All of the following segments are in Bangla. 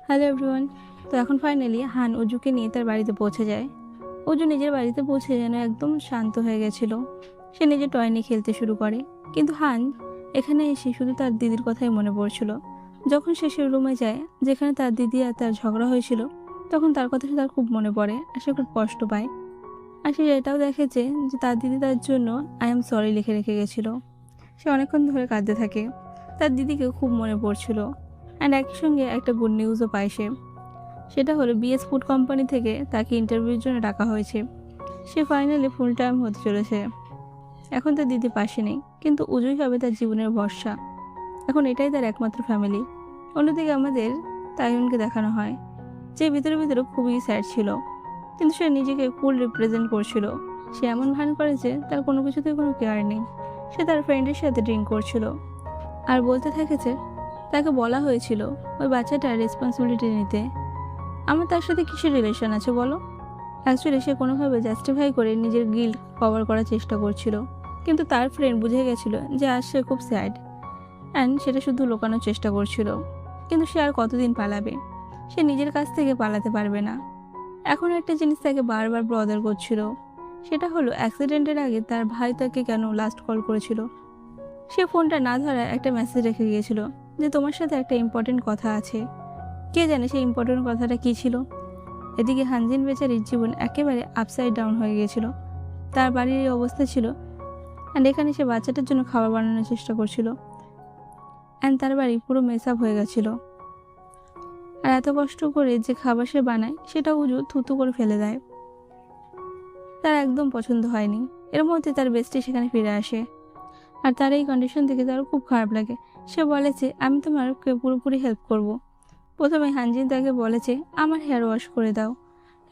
Hello everyone. তো এখন ফাইনালি হান অজুকে নিয়ে তার বাড়িতে পৌঁছে যায়। অজু নিজের বাড়িতে পৌঁছে যেন একদম শান্ত হয়ে গেছিল। সে নিজের টয় নিয়ে খেলতে শুরু করে, কিন্তু হান এখানে এসে শুধু তার দিদির কথাই মনে পড়ছিল। যখন সে সে রুমে যায় যেখানে তার দিদি আর তার ঝগড়া হয়েছিল, তখন তার কথা তার খুব মনে পড়ে আর সে খুব কষ্ট পায়। আর সে এটাও দেখেছে যে তার দিদি তার জন্য আই এম সরি লিখে রেখে গেছিল। সে অনেকক্ষণ ধরে কাঁদতে থাকে, তার দিদিকে খুব মনে পড়ছিল। অ্যান্ড একই সঙ্গে একটা গুড নিউজও পায় সে। সেটা হলো বিএস ফুড কোম্পানি থেকে তাকে ইন্টারভিউর জন্য ডাকা হয়েছে। সে ফাইনালি ফুল টাইম হতে চলেছে। এখন তার দিদি পাশে নেই, কিন্তু উজুই হবে তার জীবনের ভরসা। এখন এটাই তার একমাত্র ফ্যামিলি। অন্যদিকে আমাদের তাইয়ুনকে দেখানো হয়, যে ভিতরে ভিতরে খুবই স্যাড ছিল, কিন্তু সে নিজেকে কুল রিপ্রেজেন্ট করছিল। সে এমন ভান করে যে তার কোনো কিছুতে কোনো কেয়ার নেই। সে তার ফ্রেন্ডের সাথে ড্রিঙ্ক করছিল আর বলতে থেকেছে তাকে বলা হয়েছিল ওই বাচ্চাটার রেসপন্সিবিলিটি নিতে। আমার তার সাথে কিসের রিলেশন আছে বলো? অ্যাকচুয়ালি সে কোনোভাবে জাস্টিফাই করে নিজের গিল্ট কভার করার চেষ্টা করছিল, কিন্তু তার ফ্রেন্ড বুঝে গেছিল যে আজ সে খুব স্যাড অ্যান্ড সেটা শুধু লুকানোর চেষ্টা করছিল। কিন্তু সে আর কতদিন পালাবে? সে নিজের কাছ থেকে পালাতে পারবে না। এখন একটা জিনিস তাকে বারবার ব্রদার করছিল, সেটা হলো অ্যাক্সিডেন্টের আগে তার ভাই তাকে কেন লাস্ট কল করেছিল। সে ফোনটা না ধরায় একটা মেসেজ রেখে গিয়েছিল যে তোমার সাথে একটা ইম্পর্টেন্ট কথা আছে। কে জানে সেই ইম্পর্টেন্ট কথাটা কী ছিল। এদিকে হানজিন বেচারির জীবন একেবারে আপসাইড ডাউন হয়ে গিয়েছিল। তার বাড়ির এই অবস্থা ছিল, অ্যান্ড এখানে সে বাচ্চাটার জন্য খাবার বানানোর চেষ্টা করছিল, অ্যান্ড তার বাড়ি পুরো মেস আপ হয়ে গেছিল। আর এত কষ্ট করে যে খাবার সে বানায় সেটা উজু থুতু করে ফেলে দেয়। তার একদম পছন্দ হয়নি। এর মধ্যে তার বেস্টি সেখানে ফিরে আসে, আর তার এই কন্ডিশন থেকে তার খুব খারাপ লাগে। সে বলেছে আমি তোমাকে পুরোপুরি হেল্প করব। প্রথমে হানজিন তাকে বলেছে আমার হেয়ার ওয়াশ করে দাও।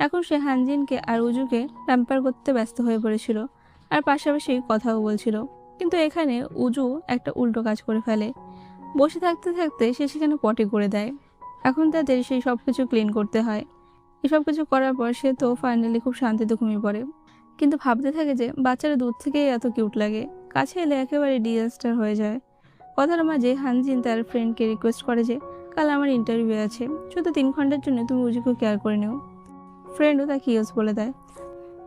এখন সে হানজিনকে আর উজুকে প্যাম্পার করতে ব্যস্ত হয়ে পড়েছিল, আর পাশাপাশি কথাও বলছিল। কিন্তু এখানে উজু একটা উল্টো কাজ করে ফেলে। বসে থাকতে থাকতে সে সেখানে পটি করে দেয়। এখন তাদের সেই সব কিছু ক্লিন করতে হয়। এসব কিছু করার পর সে তো ফাইনালি খুব শান্তিতে ঘুমিয়ে পড়ে, কিন্তু ভাবতে থাকে যে বাচ্চারা দূর থেকেই এত কিউট লাগে, কাছে এলে একেবারে ডিজাস্টার হয়ে যায়। কথার মাঝে হানজিন তার ফ্রেন্ডকে রিকোয়েস্ট করে যে কাল আমার ইন্টারভিউ আছে, শুধু 3 ঘন্টার জন্য তুমি উজুকে কেয়ার করে নিও। ফ্রেন্ডও তাকে ইয়েস বলে দেয়।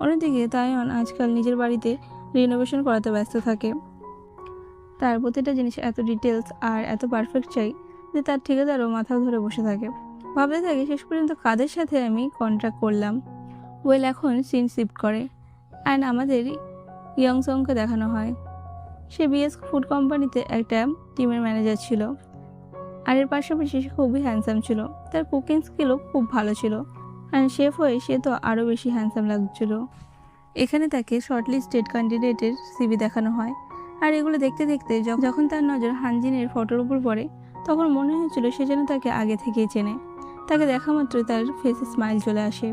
অন্যদিকে তাইয়ন আজকাল নিজের বাড়িতে রিনোভেশন করাতে ব্যস্ত থাকে। তার প্রতিটা জিনিস এত ডিটেলস আর এত পারফেক্ট চাই যে তার ঠিকাদারও মাথা ধরে বসে থাকে। ভাবতে থাকে শেষ পর্যন্ত কাদের সাথে আমি কন্ট্রাক্ট করলাম। ওয়েল এখন সিন শিফট করে, অ্যান্ড আমাদের ইয়ংসংকে দেখানো হয়। সে বিএস ফুড কোম্পানিতে একটা টিমের ম্যানেজার ছিল, আর এর পাশাপাশি সে খুবই হ্যান্ডসাম ছিল। তার কুকিং স্কিলও খুব ভালো ছিল, অ্যান্ড শেফ হয়ে সে তো আরও বেশি হ্যান্ডসাম লাগছিল। এখানে তাকে শর্টলিস্টেড ক্যান্ডিডেটের সিভি দেখানো হয়, আর এগুলো দেখতে দেখতে যখন তার নজর হানজিনের ফটোর উপর পড়ে, তখন মনে হয়েছিল সে যেন তাকে আগে থেকেই চেনে। তাকে দেখা মাত্রই তার ফেসে স্মাইল চলে আসে।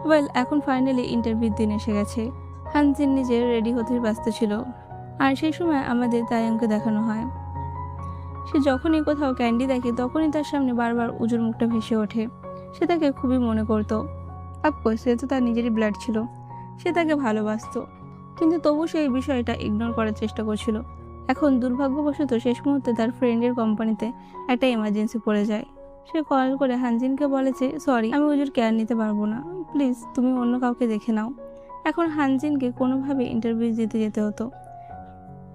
ওয়েল এখন ফাইনালি ইন্টারভিউর দিন এসে গেছে। হানজিন নিজের রেডি হতে ব্যস্ত ছিল, আর সেই সময় আমাদের তাইয়ুনকে দেখানো হয়। সে যখনই কোথাও ক্যান্ডি দেখে তখনই তার সামনে বারবার উজুর মুখটা ভেসে ওঠে। সে তাকে খুবই মনে করতো। অফকোর্স সে তো তার নিজেরই ব্লাড ছিল, সে তাকে ভালোবাসতো, কিন্তু তবু সে এই বিষয়টা ইগনোর করার চেষ্টা করছিল। এখন দুর্ভাগ্যবশত শেষ মুহূর্তে তার ফ্রেন্ডের কোম্পানিতে একটা এমার্জেন্সি পড়ে যায়। সে কল করে হানজিনকে বলেছে সরি, আমি উজুর কেয়ার নিতে পারবো না, প্লিজ তুমি অন্য কাউকে দেখে নাও। এখন হানজিনকে কোনোভাবে ইন্টারভিউ দিতে যেতে হতো।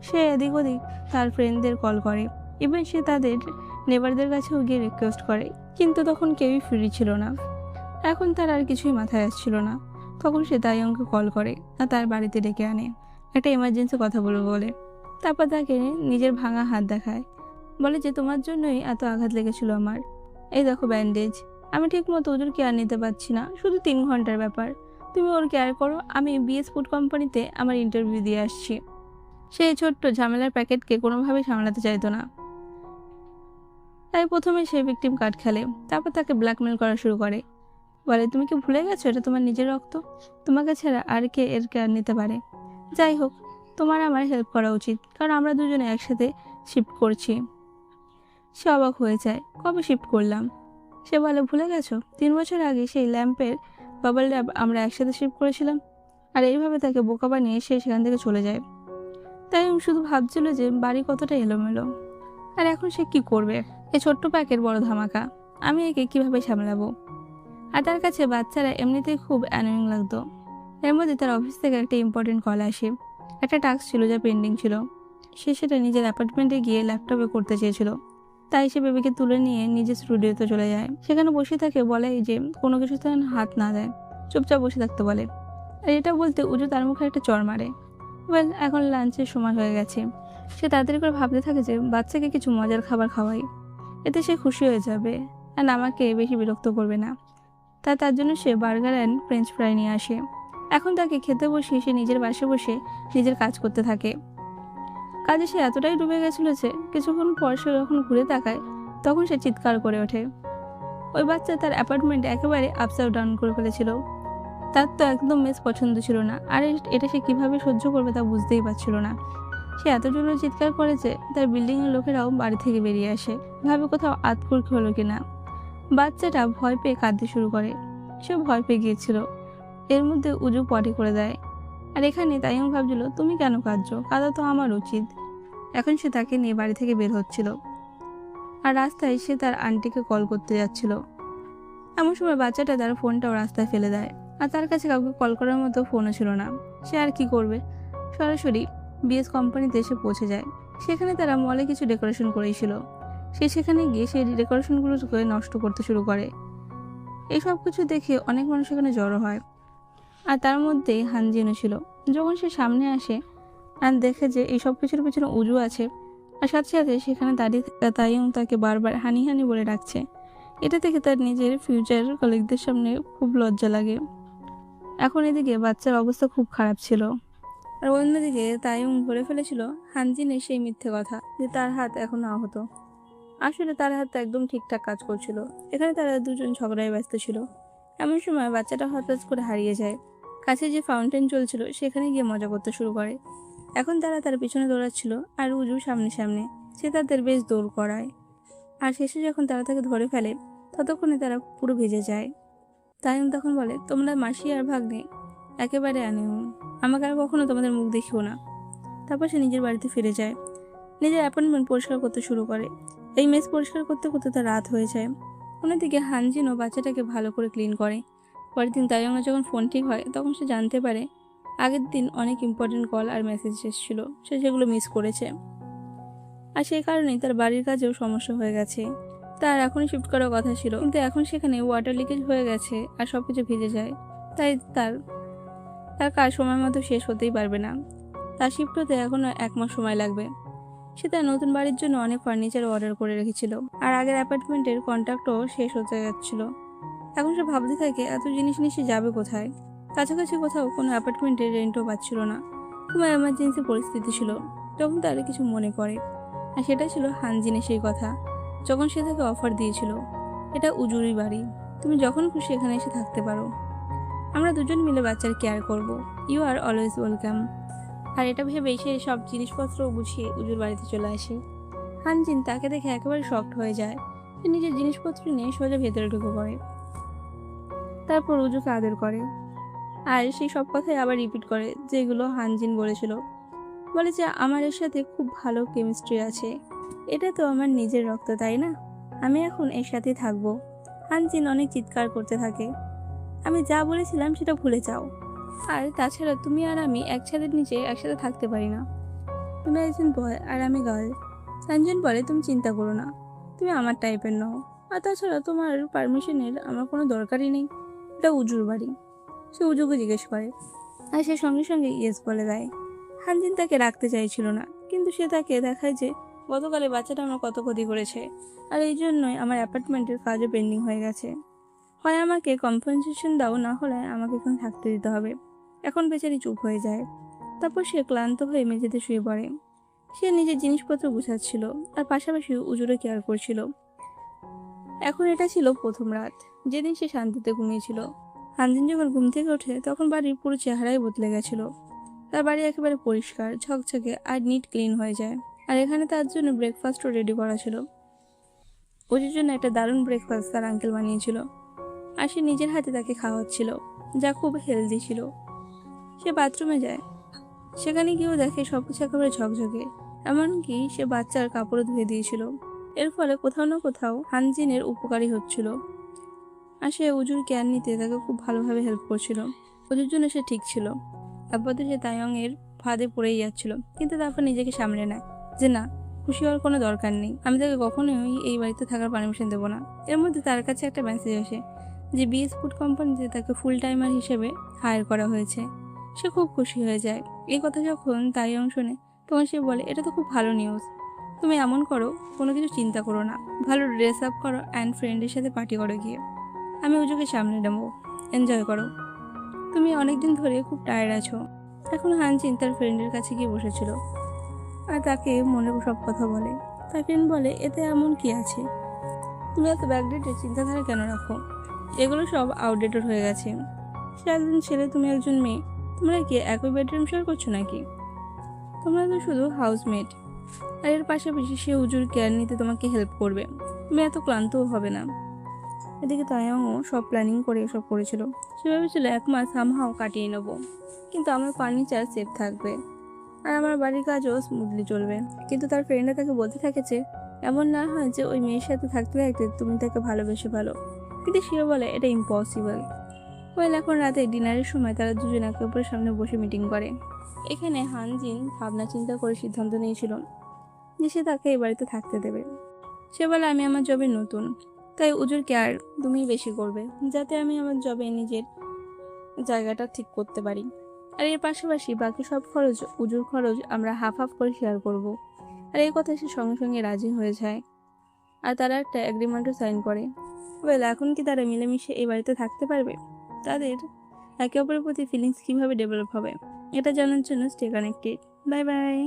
সে এদিক ওদিক তার ফ্রেন্ডদের কল করে, ইভেন সে তাদের নেবারদের কাছেও গিয়ে রিকোয়েস্ট করে, কিন্তু তখন কেউই ফ্রি ছিল না। এখন তার আর কিছুই মাথায় আসছিল না। তখন সে তাইয়ংকে কল করে আর তার বাড়িতে ডেকে আনে, একটা এমার্জেন্সি কথা বলবো বলে। তারপর তাকে নিজের ভাঙা হাত দেখায়, বলে যে তোমার জন্যই এত আঘাত লেগেছিল আমার, এই দেখো ব্যান্ডেজ। আমি ঠিক মতো ওদের কেয়ার নিতে পারছি না, শুধু 3 ঘন্টার ব্যাপার, তুমি ওর কেয়ার করো, আমি বিএস ফুড কোম্পানিতে আমার ইন্টারভিউ দিয়ে আসছি। সেই ছোট্ট ঝামেলার প্যাকেটকে কোনোভাবেই সামলাতে চাইতো না, তাই প্রথমে সে ভিকটিম কার্ড খেলে। তারপর তাকে ব্ল্যাকমেল করা শুরু করে, বলে তুমি কি ভুলে গেছো এটা তোমার নিজের রক্ত, তোমাকে ছাড়া আর কে এর কেয়ার নিতে পারে। যাই হোক, তোমার আমার হেল্প করা উচিত, কারণ আমরা দুজনে একসাথে শিফট করছি। সে অবাক হয়ে যায়, কবে শিফট করলাম? সে বলে ভুলে গেছো, 3 বছর আগে সেই ল্যাম্পের বাবল ল্যাব আমরা একসাথে শিফট করেছিলাম। আর এইভাবে তাকে বোকা বানিয়ে সে সেখান থেকে চলে যায়। তাই শুধু ভাবছিল যে বাড়ি কতটা এলোমেলো, আর এখন সে কি করবে। এই ছোট্ট প্যাকের বড় ধামাকা। আমি একে কিভাবে সামলাবো। আর তার কাছে বাচ্চারা এমনিতেই খুব অ্যানোয়িং লাগতো। এর মধ্যে তার অফিস থেকে একটা ইম্পর্টেন্ট কল আসে। একটা টাস্ক ছিল যা পেন্ডিং ছিল। সে সেটা নিজের অ্যাপার্টমেন্টে গিয়ে ল্যাপটপে করতে চেয়েছিল। তাই সে বেবিকে তুলে নিয়ে নিজের স্টুডিওতে চলে যায়। সেখানে বসে থাকে, বলে যে কোনো কিছুতে যেন হাত না দেয়, চুপচাপ বসে থাকতে বলে। আর এটা বলতে উজু তার মুখে একটা চড় মারে। ওয়েল, এখন লাঞ্চের সময় হয়ে গেছে। সে তাড়াতাড়ি করে ভাবতে থাকে যে বাচ্চাকে কিছু মজার খাবার খাওয়াই, এতে সে খুশি হয়ে যাবে আর আমাকে বেশি বিরক্ত করবে না। তার জন্য সে বার্গার অ্যান্ড ফ্রেঞ্চ ফ্রাই নিয়ে আসে। এখন তাকে খেতে বসিয়ে সে নিজের বাসে বসে নিজের কাজ করতে থাকে। কাজে সে এতটাই ডুবে গেছিল যে কিছুক্ষণ পর সে যখন ঘুরে তাকায় তখন সে চিৎকার করে ওঠে। ওই বাচ্চা তার অ্যাপার্টমেন্ট একেবারে আপসাইড ডাউন করে ফেলেছিল। তার তো একদম মেস পছন্দ ছিল না, আর এটা সে কিভাবে সহ্য করবে তা বুঝতেই পারছিল না। সে এত জোরে চিৎকার করে যে তার বিল্ডিং এর লোকেরাও বাড়ি থেকে বেরিয়ে আসে, ভাবে কোথাও আতকুরকি হলো কিনা। বাচ্চাটা ভয় পেয়ে কাঁদতে শুরু করে। সে ভয় পেয়ে গিয়েছিল। এর মধ্যে উজু পটি করে দেয়। আর এখানে তাইও ভাবছিল, তুমি কেন কাঁদছো? কাঁদা তো আমার উচিত। এখন সে তাকে নিয়ে বাড়ি থেকে বের হচ্ছিল, আর রাস্তায় সে তার আন্টিকে কল করতে যাচ্ছিল। এমন সময় বাচ্চাটা তার ফোনটাও রাস্তায় ফেলে দেয়। আর তার কাছে কাউকে কল করার মতো ফোনও ছিল না। সে আর কি করবে, সরাসরি বিএস কোম্পানিতে এসে পৌঁছে যায়। সেখানে তারা মলে কিছু ডেকোরেশন করেছিল। সে সেখানে গিয়ে সেই ডেকোরেশনগুলোকে নষ্ট করতে শুরু করে। এই সব কিছু দেখে অনেক মানুষ এখানে জড়ো হয়, আর তার মধ্যেই হানজিনও ছিল। যখন সে সামনে আসে আর দেখে যে এই সব কিছুর পিছনে উজু আছে, আর সাথে সাথে সেখানে দাঁড়িয়ে থাকা তাইও তাকে বারবার হানি হানি বলে ডাকছে, এটা দেখে তার নিজের ফিউচার কলিগদের সামনে খুব লজ্জা লাগে। এখন এদিকে বাচ্চার অবস্থা খুব খারাপ ছিল, আর অন্যদিকে তাইও বলে ফেলেছিল হানজিনের সেই মিথ্যে কথা যে তার হাত এখনো আহত। আসলে তার হাত একদম ঠিকঠাক কাজ করছিল। এখানে তারা দুজন ঝগড়ায় ব্যস্ত ছিল। এমন সময় বাচ্চাটা হঠাৎ করে হারিয়ে যায়। কাছে যে ফাউন্টেন চলছিল সেখানে গিয়ে মজা করতে শুরু করে। এখন তারা তার পিছনে দৌড়াচ্ছিল, আর উজু সামনে সামনে। সে তাদের বেশ দৌড় করায়। আর শেষে যখন তারা তাকে ধরে ফেলে ততক্ষণে তারা পুরো ভিজে যায়। তাই তখন বলে, তোমরা মাসি আর ভাগ্নে একেবারে আনেও, আমাকে আর কখনো তোমাদের মুখ দেখিও না। তারপর সে নিজের বাড়িতে ফিরে যায়। নিজের অ্যাপার্টমেন্ট পরিষ্কার করতে শুরু করে। এই মেস পরিষ্কার করতে করতে তার রাত হয়ে যায়। অন্যদিকে হানজিনও বাচ্চাটাকে ভালো করে ক্লিন করে। পরের দিন তাইয়ংয়ের যখন ফোন ঠিক হয় তখন সে জানতে পারে আগের দিন অনেক ইম্পর্টেন্ট কল আর মেসেজ এসেছিল, সে সেগুলো মিস করেছে। আর সেই কারণেই তার বাড়ির কাজেও সমস্যা হয়ে গেছে। তার এখনই শিফট করার কথা ছিল, কিন্তু এখন সেখানে ওয়াটার লিকেজ হয়ে গেছে আর সবকিছু ভিজে যায়। তাই তার তার কাজ সময় মতো শেষ হতেই পারবে না। তার শিফট হতে এখনো 1 মাস সময় লাগবে। সে তার নতুন বাড়ির জন্য অনেক ফার্নিচার অর্ডার করে রেখেছিল, আর আগের অ্যাপার্টমেন্টের কন্ট্রাক্টও শেষ হতে যাচ্ছিল। এখন সে ভাবতে থাকে এত জিনিস নিয়ে সে যাবে কোথায়। কাছাকাছি কোথাও কোনো অ্যাপার্টমেন্টের রেন্টও পাচ্ছিল না। খুব এমার্জেন্সি পরিস্থিতি ছিল। তখন তার কিছু মনে পড়ে, আর সেটা ছিল হানজিনের সেই কথা যখন সে তাকে অফার দিয়েছিল, এটা উজুরি বাড়ি, তুমি যখন খুশি এখানে এসে থাকতে পারো, আমরা দুজন মিলে বাচ্চার কেয়ার করব, ইউ আর অলওয়েজ ওয়েলকাম। আর এটা ভেবেই সে সব জিনিসপত্র গুছিয়ে উজুর বাড়িতে চলে আসে। হানজিন তাকে দেখে একেবারে শকড হয়ে যায়। সে নিজের জিনিসপত্র নিয়ে সোজা ভেতরে ঢুকে পড়ে। তারপর উজুকে আদর করে, আর সেই সব কথাই আবার রিপিট করে যেগুলো হানজিন বলেছিল। বলে যে আমার এর সাথে খুব ভালো কেমিস্ট্রি আছে, এটা তো আমার নিজের রক্ত, তাই না? আমি এখন এর সাথে থাকবো। হানজিন অনেক চিৎকার করতে থাকে, আমি যা বলেছিলাম সেটা ভুলে যাও। আর তাছাড়া তুমি আর আমি এক ছাদের নিচে একসাথে থাকতে পারি না। তুমি একজন বয় আর আমি গার্ল। সঞ্জন বলে, তুমি চিন্তা করো না, তুমি আমার টাইপের নও। আর তাছাড়া তোমার পারমিশনের আমার কোনো দরকারই নেই, এটা উজুর বাড়ি। সে উজুকে জিজ্ঞেস করে, আর সে সঙ্গে সঙ্গে ইয়েস বলে দেয়। হানজিন তাকে রাখতে চাইছিল না, কিন্তু সে তাকে দেখায় যে গতকালে বাচ্চাটা আমার কত ক্ষতি করেছে, আর এই জন্যই আমার অ্যাপার্টমেন্টের কাজও পেন্ডিং হয়ে গেছে। হয় আমাকে কম্পেনসেশন দাও, না হলে আমাকে এখন থাকতে দিতে হবে। এখন বেচারি চুপ হয়ে যায়। তারপর সে ক্লান্ত হয়ে মেঝেতে শুয়ে পড়ে। সে নিজের জিনিসপত্র গুছাচ্ছিল, আর পাশাপাশি উজুরে কেয়ার করছিল। এখন এটা ছিল প্রথম রাত, যেদিন সে শান্তিতে ঘুমিয়েছিল। হানজিন যখন ঘুম থেকে ওঠে তখন বাড়ির পুরো চেহারাই বদলে গেছিল। তার বাড়ি একেবারে পরিষ্কার ঝকঝকে আর নিট ক্লিন হয়ে যায়। আর এখানে তার জন্য ব্রেকফাস্টও রেডি করা ছিল। ওর জন্য একটা দারুণ ব্রেকফাস্ট তার আঙ্কেল বানিয়েছিল, আর সে নিজের হাতে তাকে খাওয়াচ্ছিল, যা খুব হেলদি ছিল। সে বাথরুমে যায়, সেখানে গিয়েও দেখে সবকিছু একেবারে ঝকঝকে, এমনকি সে বাচ্চার কাপড়ও ধুয়ে দিয়েছিল। এর ফলে কোথাও না কোথাও হানজিনের উপকারী হচ্ছিল, আর সে উজুর কেয়ার নিতে তাকে খুব ভালোভাবে হেল্প করছিল। উজুর জন্য সে ঠিক ছিল। আপাতত সে তাইয়ং এর ফাঁদে পড়েই যাচ্ছিল, কিন্তু তারপর নিজেকে সামলে নেয় যে না, খুশি হওয়ার কোনো দরকার নেই, আমি তাকে কখনোই এই বাড়িতে থাকার পারমিশন দেবো না। এর মধ্যে তার কাছে একটা মেসেজ আসে যে বিএস ফুড কোম্পানিতে তাকে ফুল টাইমার হিসেবে হায়ার করা হয়েছে। সে খুব খুশি হয়ে যায়। এই কথা যখন তাইয়ং শোনে তখন সে বলে, এটা তো খুব ভালো নিউজ। তুমি এমন করো, কোনো কিছু চিন্তা করো না, ভালো ড্রেস আপ করো অ্যান্ড ফ্রেন্ডের সাথে পার্টি করো গিয়ে, আমি উজুকে সামনে নেবো, এনজয় করো। তুমি অনেকদিন ধরে খুব টায়ার্ড আছো। এখন হানজিন তার ফ্রেন্ডের কাছে গিয়ে বসেছিল আর তাকে মনের সব কথা বলে। তার ফ্রেন্ড বলে, এতে এমন কি আছে, তুমি এত ব্যাকডেটের চিন্তাধারা কেন রাখো, এগুলো সব আউটডেটেড হয়ে গেছে। সে একজন ছেলে, তুমি একজন মেয়ে, তোমরা কি একই বেডরুম শেয়ার করছো নাকি? তোমরা তো শুধু হাউসমেট, আর এর পাশাপাশি সে উজুর কেয়ার নিতে তোমাকে হেল্প করবে, তুমি এত ক্লান্তও হবে না। এদিকে তাইয়ংও সব প্ল্যানিং করে এসব করেছিল। সে ভেবেছিল 1 মাস হামহাও কাটিয়ে নেব, কিন্তু আমার ফার্নিচার সেফ থাকবে আর আমার বাড়ির কাজও স্মুথলি চলবে। কিন্তু তার ফ্রেন্ডরা তাকে বলতে থাকেছে এমন না হয় যে ওই মেয়ের সাথে থাকতে থাকতে তুমি তাকে ভালোবেসে ভালো, কিন্তু সেও বলে এটা ইম্পসিবল। এখন রাতে ডিনারের সময় তারা দুজন একে অপরের সামনে বসে মিটিং করে। এখানে হানজিন ভাবনা চিন্তা করে সিদ্ধান্ত নিয়েছিল যে সে তাকে এই বাড়িতে থাকতে দেবে। সে বলে, আমি আমার জবে নতুন, তাই উজুর কেয়ার তুমি বেশি করবে, যাতে আমি আমার জবে নিজের জায়গাটা ঠিক করতে পারি। আর এর পাশাপাশি বাকি সব খরচ, উজুর খরচ আমরা হাফ হাফ করে শেয়ার করব। আর এই কথা সে সঙ্গে সঙ্গে রাজি হয়ে যায় আর তারা একটা এগ্রিমেন্টও সাইন করে। এখন কি তারা মিলেমিশে এই বাড়িতে থাকতে পারবে? তাদের একে অপরের প্রতি ফিলিংস কিভাবে ডেভেলপ হবে, এটা জানার জন্য স্টে কানেক্টেড। Bye bye.